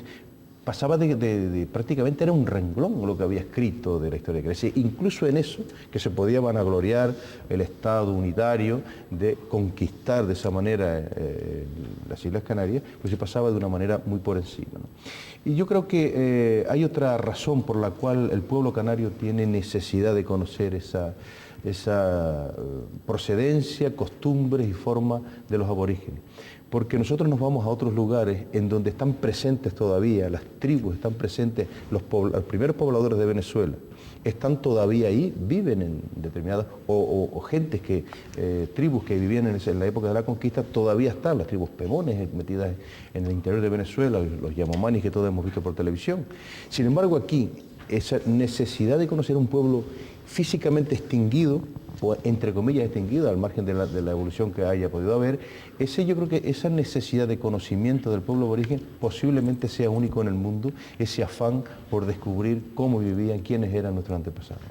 pasaba de prácticamente era un renglón lo que había escrito de la historia de Grecia, incluso en eso, que se podía vanagloriar el Estado unitario de conquistar de esa manera las Islas Canarias, pues se pasaba de una manera muy por encima, ¿no? Y yo creo que hay otra razón por la cual el pueblo canario tiene necesidad de conocer esa procedencia, costumbres y forma de los aborígenes. Porque nosotros nos vamos a otros lugares en donde están presentes todavía, las tribus están presentes, los primeros pobladores de Venezuela están todavía ahí, viven en determinadas, o gentes tribus que vivían en la época de la conquista, todavía están, las tribus pemones metidas en el interior de Venezuela, los yamomanis que todos hemos visto por televisión. Sin embargo, aquí, esa necesidad de conocer un pueblo físicamente extinguido, o entre comillas extinguido, al margen de la evolución que haya podido haber, yo creo que esa necesidad de conocimiento del pueblo aborigen posiblemente sea único en el mundo, ese afán por descubrir cómo vivían, quiénes eran nuestros antepasados.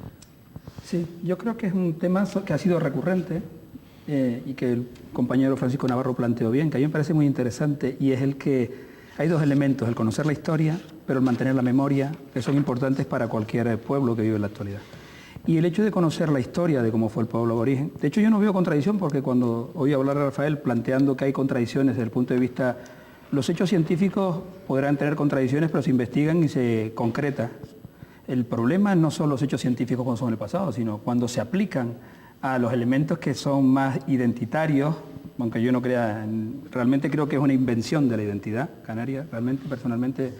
Sí, yo creo que es un tema que ha sido recurrente y que el compañero Francisco Navarro planteó bien, que a mí me parece muy interesante, y es el que hay dos elementos, el conocer la historia, pero el mantener la memoria, que son importantes para cualquier pueblo que vive en la actualidad. Y el hecho de conocer la historia de cómo fue el pueblo aborigen, de hecho yo no veo contradicción, porque cuando oí hablar a Rafael planteando que hay contradicciones desde el punto de vista, los hechos científicos podrán tener contradicciones, pero se investigan y se concreta. El problema no son los hechos científicos cuando son el pasado, sino cuando se aplican a los elementos que son más identitarios, aunque yo no crea, realmente creo que es una invención de la identidad canaria, realmente, personalmente,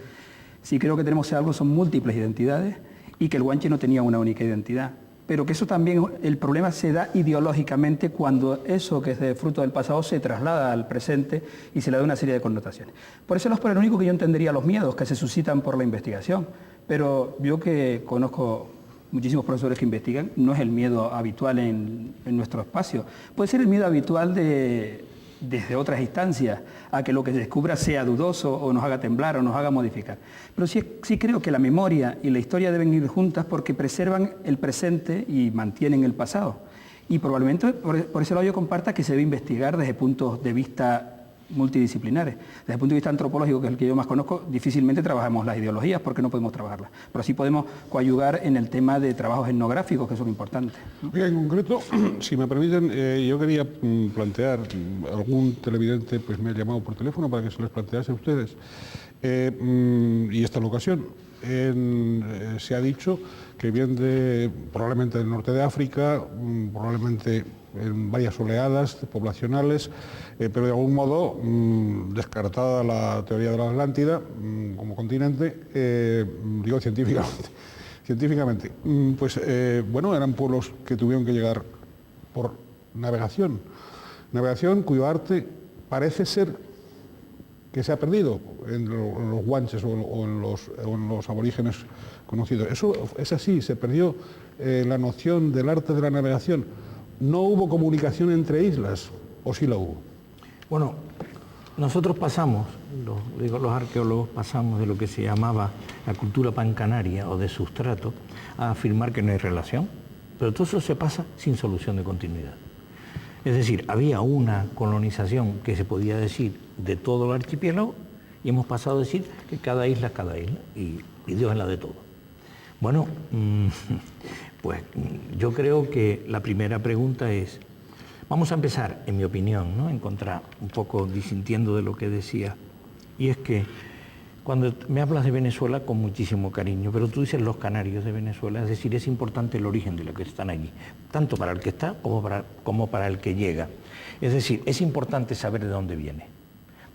sí creo que tenemos algo, son múltiples identidades, y que el guanche no tenía una única identidad. Pero que eso también, el problema se da ideológicamente cuando eso que es de fruto del pasado se traslada al presente y se le da una serie de connotaciones. Por eso es por el único que yo entendería los miedos que se suscitan por la investigación. Pero yo que conozco muchísimos profesores que investigan, no es el miedo habitual en nuestro espacio. Puede ser el miedo habitual desde otras instancias, a que lo que se descubra sea dudoso o nos haga temblar o nos haga modificar. Pero sí creo que la memoria y la historia deben ir juntas porque preservan el presente y mantienen el pasado. Y probablemente por ese lado yo comparta que se debe investigar desde puntos de vista multidisciplinares. Desde el punto de vista antropológico, que es el que yo más conozco, difícilmente trabajamos las ideologías porque no podemos trabajarlas. Pero sí podemos coadyuvar en el tema de trabajos etnográficos que son importantes, ¿no?
En concreto, si me permiten, yo quería plantear, algún televidente pues me ha llamado por teléfono para que se les plantease a ustedes, y esta es la ocasión. Se ha dicho que viene probablemente del norte de África, probablemente en varias oleadas poblacionales, pero de algún modo, descartada la teoría de la Atlántida como continente, digo científicamente, pues bueno, eran pueblos que tuvieron que llegar por navegación cuyo arte parece ser que se ha perdido en los guanches o en los aborígenes conocidos. Eso es así, se perdió la noción del arte de la navegación. ¿No hubo comunicación entre islas o sí la hubo?
Bueno, nosotros pasamos, los arqueólogos pasamos de lo que se llamaba la cultura pancanaria o de sustrato a afirmar que no hay relación, pero todo eso se pasa sin solución de continuidad. Es decir, había una colonización que se podía decir de todo el archipiélago y hemos pasado a decir que cada isla es cada isla y Dios es la de todo. Bueno, pues yo creo que la primera pregunta es, vamos a empezar, en mi opinión, ¿no?, a encontrar un poco disintiendo de lo que decía, y es que cuando me hablas de Venezuela con muchísimo cariño, pero tú dices los canarios de Venezuela, es decir, es importante el origen de los que están allí, tanto para el que está como para el que llega. Es decir, es importante saber de dónde viene.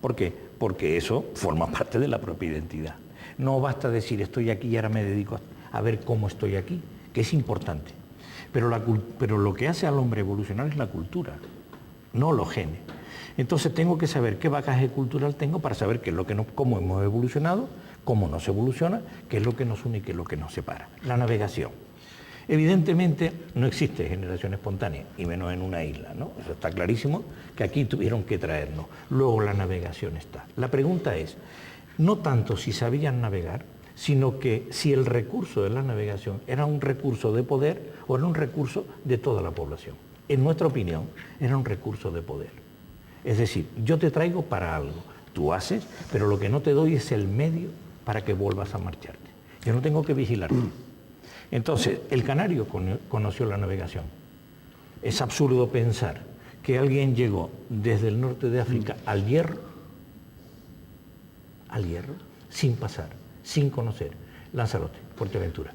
¿Por qué? Porque eso forma parte de la propia identidad. No basta decir estoy aquí y ahora me dedico a ver cómo estoy aquí, que es importante. Pero lo que hace al hombre evolucionar es la cultura, no los genes. Entonces tengo que saber qué bagaje cultural tengo para saber qué es lo que cómo hemos evolucionado, cómo nos evoluciona, qué es lo que nos une y qué es lo que nos separa. La navegación. Evidentemente no existe generación espontánea, y menos en una isla, ¿no? Eso está clarísimo, que aquí tuvieron que traernos. Luego la navegación está. La pregunta es, no tanto si sabían navegar, sino que si el recurso de la navegación era un recurso de poder o era un recurso de toda la población. En nuestra opinión, era un recurso de poder. Es decir, yo te traigo para algo, tú haces, pero lo que no te doy es el medio para que vuelvas a marcharte. Yo no tengo que vigilarte. Entonces, el canario conoció la navegación. Es absurdo pensar que alguien llegó desde el norte de África al Hierro, sin pasar, sin conocer Lanzarote, Fuerteventura,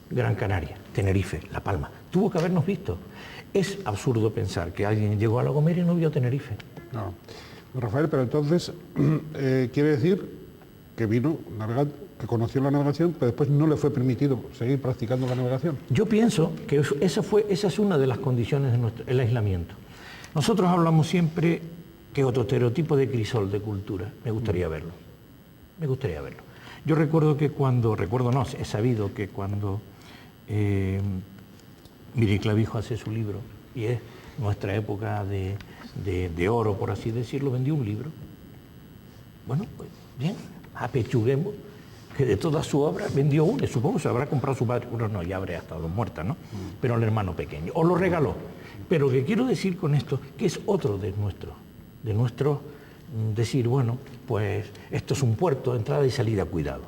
Gran Canaria, Tenerife, La Palma. Tuvo que habernos visto. Es absurdo pensar que alguien llegó a La Gomera y no vio Tenerife.
No. Rafael, pero entonces quiere decir que vino navegando, que conoció la navegación, pero después no le fue permitido seguir practicando la navegación.
Yo pienso que esa es una de las condiciones de el aislamiento. Nosotros hablamos siempre que otro estereotipo de crisol de cultura. Me gustaría verlo. Me gustaría verlo. Yo recuerdo que he sabido que cuando Miri Clavijo hace su libro, y es nuestra época de oro, por así decirlo, vendió un libro. Bueno, pues bien, apechuguemos que de toda su obra vendió uno, supongo que se habrá comprado su padre, uno no, ya habría estado muerta, ¿no? Pero el hermano pequeño, o lo regaló. Pero lo que quiero decir con esto, que es otro de nuestro decir, bueno, pues esto es un puerto de entrada y salida, cuidado.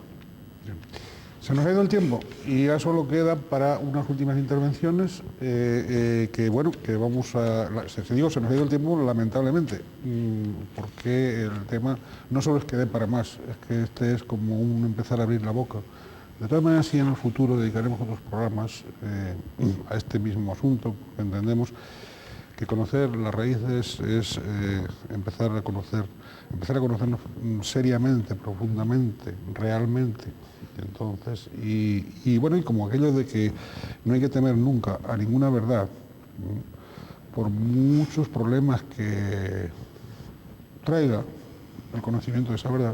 Se nos ha ido el tiempo y ya solo queda para unas últimas intervenciones que vamos a... Se nos ha ido el tiempo lamentablemente, porque el tema no solo es que dé para más, es que este es como un empezar a abrir la boca. De todas maneras, sí, en el futuro dedicaremos otros programas a este mismo asunto. Entendemos que conocer las raíces es empezar a conocernos seriamente, profundamente, realmente. Entonces, y como aquello de que no hay que temer nunca a ninguna verdad, por muchos problemas que traiga el conocimiento de esa verdad,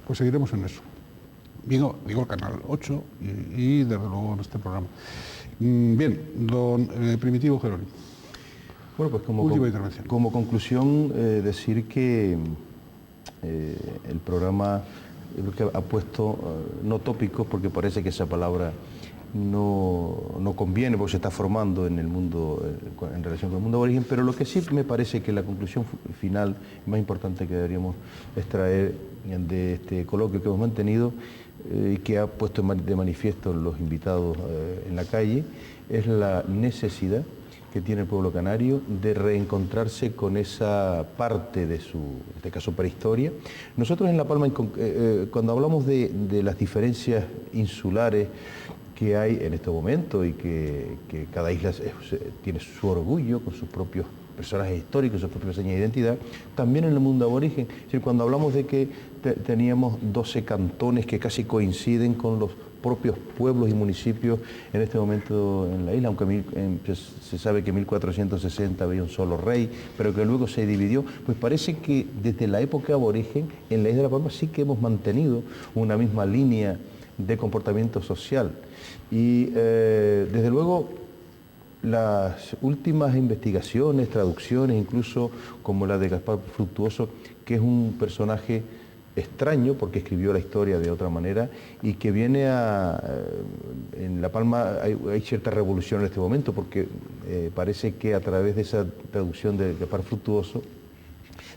pues seguiremos en eso. Digo el Canal 8 y desde luego en este programa. Bien, don Primitivo Jerónimo.
Bueno, pues
última intervención.
Como conclusión, decir que el programa que ha puesto, no tópicos, porque parece que esa palabra no conviene, porque se está formando en el mundo, en relación con el mundo aborigen, pero lo que sí me parece que la conclusión final, más importante que deberíamos extraer de este coloquio que hemos mantenido y que ha puesto de manifiesto los invitados en la calle, es la necesidad que tiene el pueblo canario de reencontrarse con esa parte de su, en este caso, prehistoria. Nosotros en La Palma, cuando hablamos de las diferencias insulares que hay en este momento y que cada isla tiene su orgullo con sus propios personajes históricos, sus propias señas de identidad, también en el mundo aborigen. Es decir, cuando hablamos de que teníamos 12 cantones que casi coinciden con los propios pueblos y municipios en este momento en la isla, aunque se sabe que en 1460 había un solo rey, pero que luego se dividió, pues parece que desde la época aborigen en la isla de La Palma sí que hemos mantenido una misma línea de comportamiento social. Y desde luego las últimas investigaciones, traducciones, incluso como la de Gaspar Fructuoso, que es un personaje extraño porque escribió la historia de otra manera y que viene en La Palma hay cierta revolución en este momento porque parece que a través de esa traducción de Gaspar Fructuoso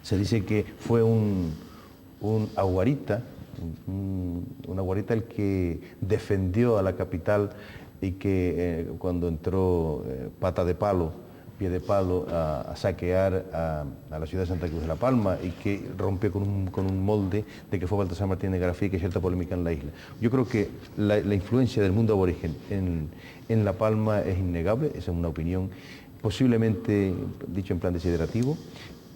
se dice que fue un aguarita, un aguarita el que defendió a la capital y que cuando entró pata de palo, pie de palo, a saquear a la ciudad de Santa Cruz de La Palma y que rompió con un molde de que fue Baltasar Martínez de Garafía y que hay cierta polémica en la isla. Yo creo que la influencia del mundo aborigen en La Palma es innegable, esa es una opinión posiblemente dicho en plan desiderativo,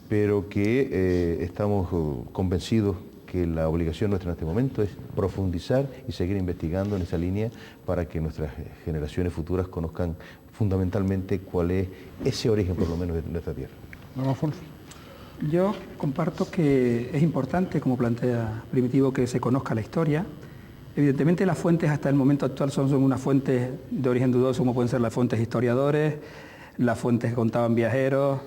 pero que estamos convencidos que la obligación nuestra en este momento es profundizar y seguir investigando en esa línea para que nuestras generaciones futuras conozcan fundamentalmente cuál es ese origen, por lo menos, de nuestra tierra.
Don Alfonso.
Yo comparto que es importante, como plantea Primitivo, que se conozca la historia. Evidentemente las fuentes hasta el momento actual son unas fuentes de origen dudoso, como pueden ser las fuentes historiadores, las fuentes que contaban viajeros.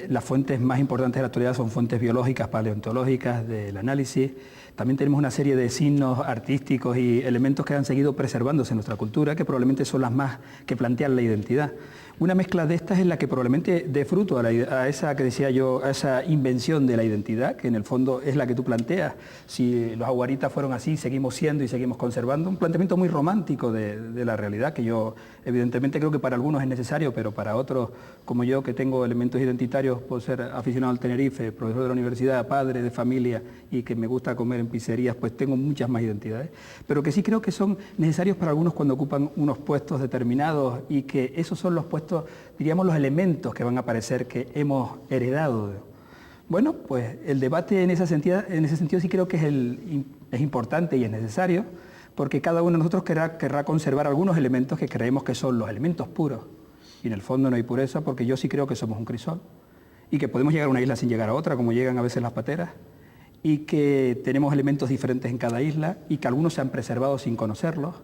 Las fuentes más importantes de la actualidad son fuentes biológicas, paleontológicas, del análisis. También tenemos una serie de signos artísticos y elementos que han seguido preservándose en nuestra cultura, que probablemente son las más que plantean la identidad. Una mezcla de estas es la que probablemente dé fruto a esa que decía yo, a esa invención de la identidad, que en el fondo es la que tú planteas. Si los aguaritas fueron así, seguimos siendo y seguimos conservando, un planteamiento muy romántico de la realidad, que yo evidentemente creo que para algunos es necesario, pero para otros, como yo, que tengo elementos identitarios por ser aficionado al Tenerife, profesor de la universidad, padre de familia y que me gusta comer en pizzerías, pues tengo muchas más identidades, pero que sí creo que son necesarios para algunos cuando ocupan unos puestos determinados y que esos son los puestos, diríamos, los elementos que van a aparecer que hemos heredado. Bueno, pues el debate en ese sentido sí creo que es importante y es necesario, porque cada uno de nosotros querrá conservar algunos elementos que creemos que son los elementos puros. Y en el fondo no hay pureza, porque yo sí creo que somos un crisol y que podemos llegar a una isla sin llegar a otra, como llegan a veces las pateras, y que tenemos elementos diferentes en cada isla y que algunos se han preservado sin conocerlos,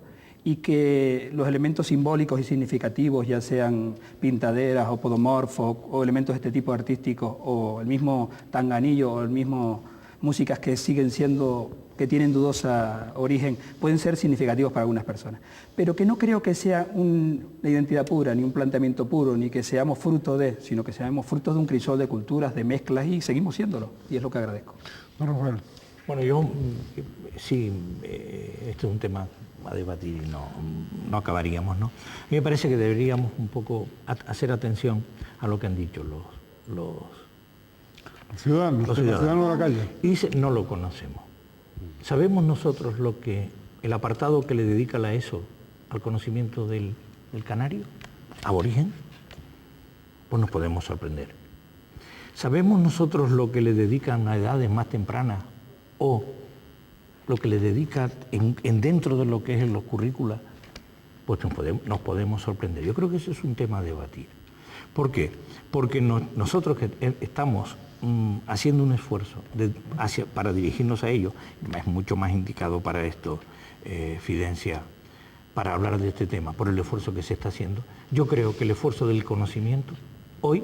y que los elementos simbólicos y significativos, ya sean pintaderas o podomorfos o elementos de este tipo artísticos o el mismo tanganillo o el mismo músicas que siguen siendo, que tienen dudosa origen, pueden ser significativos para algunas personas. Pero que no creo que sea una identidad pura, ni un planteamiento puro, ni que seamos fruto de, sino que seamos frutos de un crisol de culturas, de mezclas, y seguimos siéndolo, y es lo que agradezco.
Rafael.
Bueno, yo sí, esto es un tema a debatir y no acabaríamos, ¿no? A mí me parece que deberíamos un poco hacer atención a lo que han dicho los ciudadanos de la calle. Y dice, no lo conocemos. ¿Sabemos nosotros el apartado que le dedica la ESO al conocimiento del canario, aborigen? Pues nos podemos sorprender. ¿Sabemos nosotros lo que le dedican a edades más tempranas o lo que le dedica dentro de lo que es en los currículas? Pues nos podemos sorprender. Yo creo que eso es un tema a debatir. ¿Por qué? Porque nosotros que estamos haciendo un esfuerzo para dirigirnos a ellos, es mucho más indicado para esto, Fidencia, para hablar de este tema, por el esfuerzo que se está haciendo. Yo creo que el esfuerzo del conocimiento, hoy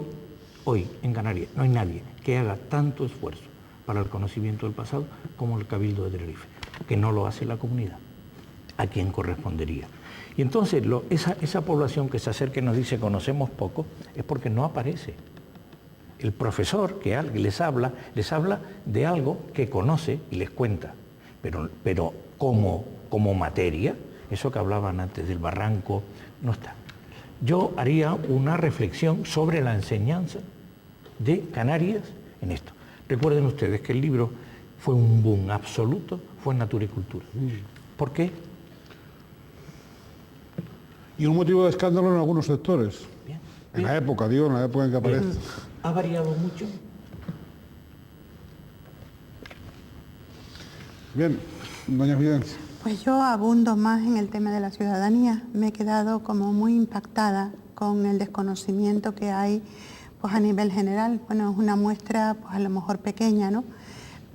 en Canarias, no hay nadie que haga tanto esfuerzo para el conocimiento del pasado como el Cabildo de Tenerife, que no lo hace la comunidad, a quien correspondería. Y entonces esa población que se acerca y nos dice conocemos poco, es porque no aparece. El profesor que les habla de algo que conoce y les cuenta, pero como materia, eso que hablaban antes del barranco, no está. Yo haría una reflexión sobre la enseñanza de Canarias en esto. Recuerden ustedes que el libro fue un boom absoluto, fue en Natura y Cultura. ¿Por qué?
Y un motivo de escándalo en algunos sectores. Bien. En la época en que aparece.
¿Ha variado mucho?
Bien, doña Fidencia.
Pues yo abundo más en el tema de la ciudadanía. Me he quedado como muy impactada con el desconocimiento que hay pues a nivel general. Bueno, es una muestra pues a lo mejor pequeña, ¿no?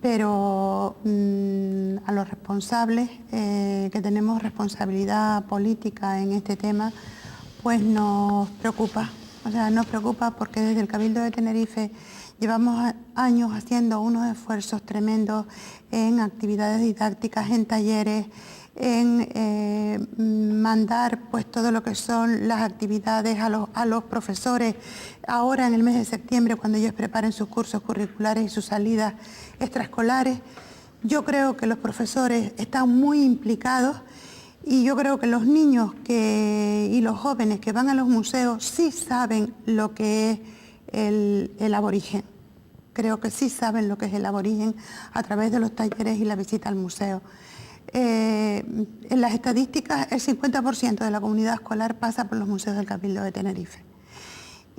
Pero a los responsables, que tenemos responsabilidad política en este tema, pues nos preocupa. O sea, nos preocupa porque desde el Cabildo de Tenerife llevamos años haciendo unos esfuerzos tremendos en actividades didácticas, en talleres, en mandar pues todo lo que son las actividades a los profesores. Ahora en el mes de septiembre, cuando ellos preparen sus cursos curriculares y sus salidas extraescolares, yo creo que los profesores están muy implicados y yo creo que los niños y los jóvenes que van a los museos sí saben lo que es el aborigen. Creo que sí saben lo que es el aborigen a través de los talleres y la visita al museo. En las estadísticas, el 50% de la comunidad escolar pasa por los museos del Cabildo de Tenerife.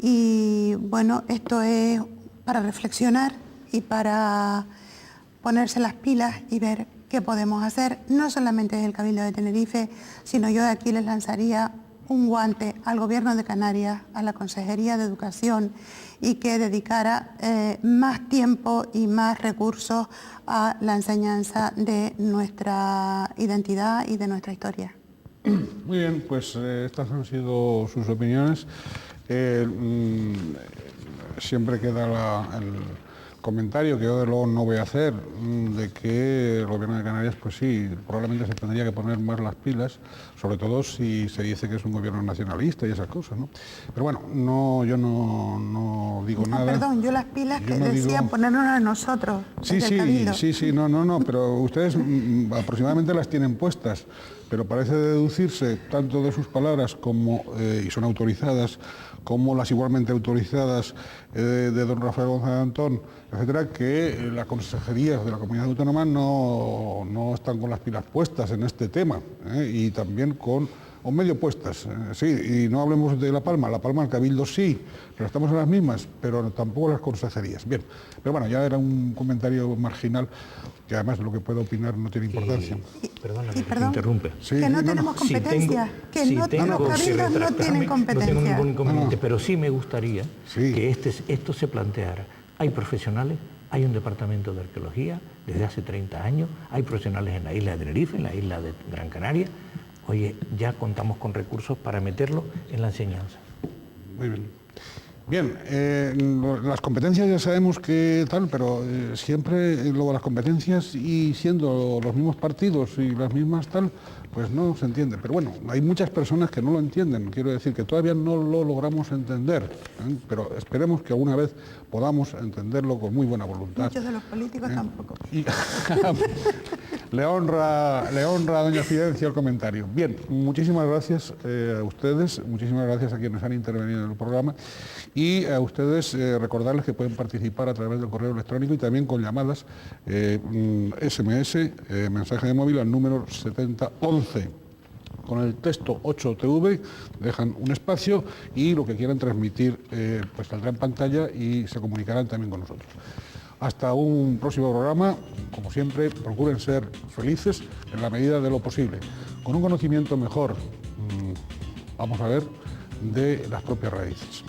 Y bueno, esto es para reflexionar y para ponerse las pilas y ver qué podemos hacer, no solamente desde el Cabildo de Tenerife, sino yo de aquí les lanzaría un guante al Gobierno de Canarias, a la Consejería de Educación, y que dedicara más tiempo y más recursos a la enseñanza de nuestra identidad y de nuestra historia.
Muy bien, pues estas han sido sus opiniones. Siempre queda comentario que yo luego no voy a hacer, de que el gobierno de Canarias, pues sí, probablemente se tendría que poner más las pilas, sobre todo si se dice que es un gobierno nacionalista y esas cosas, ¿no? Pero bueno, no, yo no digo nada.
Perdón, yo las pilas
Yo
que
no
decía
digo...
ponernos a nosotros.
Sí,
desde el Cabildo.
sí, no, pero ustedes aproximadamente las tienen puestas, pero parece deducirse tanto de sus palabras como, y son autorizadas, como las igualmente autorizadas de don Rafael González Antón, etcétera, que las consejerías de la comunidad autónoma no están con las pilas puestas en este tema, y también con o medio puestas, sí, y no hablemos de La Palma, el Cabildo sí, pero estamos en las mismas, pero tampoco las consejerías. Bien, pero bueno, ya era un comentario marginal, que además lo que puedo opinar no tiene importancia.
Perdona que te interrumpe.
Sí,
que no tenemos competencia, que los cabildos no tienen competencia.
No tengo ningún inconveniente, pero sí me gustaría que esto se planteara. Hay profesionales, hay un departamento de arqueología desde hace 30 años, hay profesionales en la isla de Tenerife, en la isla de Gran Canaria. Oye, ya contamos con recursos para meterlo en la enseñanza.
Muy bien. Bien, las competencias ya sabemos que tal, pero siempre lo de las competencias y siendo los mismos partidos y las mismas tal, pues no se entiende. Pero bueno, hay muchas personas que no lo entienden, quiero decir que todavía no lo logramos entender, pero esperemos que alguna vez podamos entenderlo con muy buena voluntad.
Muchos de los políticos tampoco.
Y le honra a doña Fidencia el comentario. Bien, muchísimas gracias a ustedes, muchísimas gracias a quienes han intervenido en el programa y a ustedes recordarles que pueden participar a través del correo electrónico y también con llamadas SMS, mensaje de móvil al número 7011. Con el texto 8TV dejan un espacio y lo que quieran transmitir pues saldrá en pantalla y se comunicarán también con nosotros. Hasta un próximo programa, como siempre, procuren ser felices en la medida de lo posible, con un conocimiento mejor, vamos a ver, de las propias raíces.